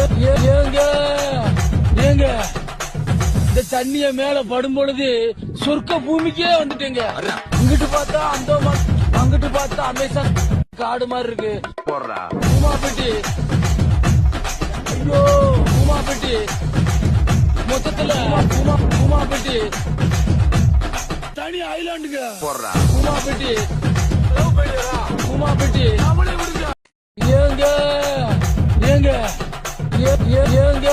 ஏங்க ஏங்க இந்த தண்ணிய மேல படும் பொழுது சொர்க்க பூமிக்கே வந்துட்டேங்க. இங்கிட்டு பார்த்தா அந்த அங்கிட்டு பார்த்தா அமேசான் காடு மாதிரி இருக்கு. உமாபெட்டி ஐயோ உமாபெட்டி மொத்தத்துல உமாபெட்டி தனி ஐலாண்டுங்க. உமாபெட்டி உமாபெட்டி ஏங்க ஏங்க ஏங்க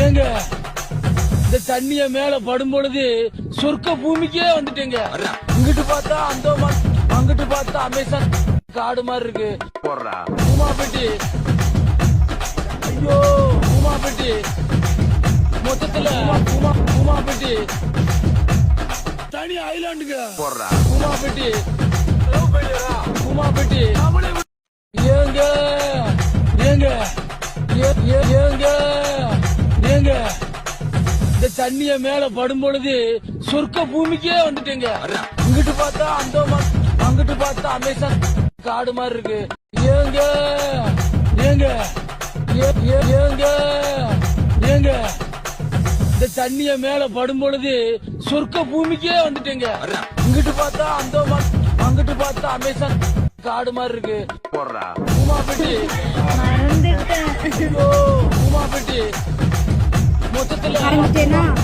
ஏங்க இந்த தண்ணிய மேல படும் பொழுது சொர்க்க பூமிக்கே வந்துட்டேங்க. இங்கிட்டு பார்த்தா அந்த அங்கிட்டு பார்த்தா அமேசான் காடு மாதிரி இருக்கு. உமாபெட்டி ஐயோ உமாபெட்டி மொத்தத்துல உமாபெட்டி தனி ஐலாண்டுங்க. உமாபெட்டி உமாபெட்டி ஏங்க ஏங்க ஏங்க ஏங்க இந்த தண்ணிய மேல படும் பொழுது சொர்க்க பூமிக்கே வந்துட்டேங்க. இங்கிட்டு பார்த்தா அந்த அங்கிட்டு பார்த்தா அமேசான் காடு மாதிரி இருக்கு. ஏங்க ஏங்க ஏங்க ஏங்க இந்த தண்ணிய மேல படும் பொழுது சொர்க்க பூமிக்கே வந்துட்டேங்க. இங்கிட்டு பார்த்தா அந்த அங்கிட்டு பார்த்தா அமேசான் காடு மாதிரி இருக்கு. உமாபெட்டி ஐயோ உமாபெட்டி மொத்தத்துல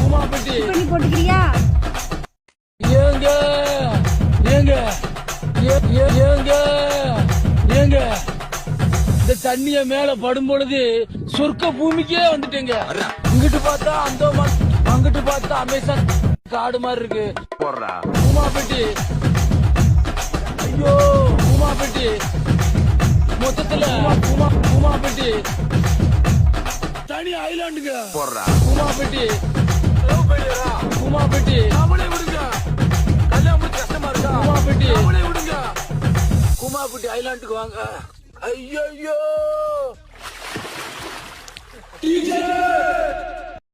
உமாபெட்டி போட்டுக்கிறியா? ஏங்க ஏங்க ஏங்க ஏங்க இந்த தண்ணிய மேல படும் பொழுது சொர்க்க பூமிக்கே வந்துட்டேங்க. இங்கிட்டு பார்த்தா அந்த அங்கிட்டு பார்த்தா அமேசான் காடு மாதிரி இருக்கு. உமாபெட்டி ஐயோ உமாபெட்டி மொத்தத்துல உமாபெட்டி தனி ஐலாண்டுங்க. உமாபெட்டி உமாபெட்டி விடுங்க. கல்யாணம் கஷ்டமா இருக்கா? உமாபெட்டி விடுங்க. உமாபெட்டி ஐலாண்டுக்கு வாங்க. ஐயோ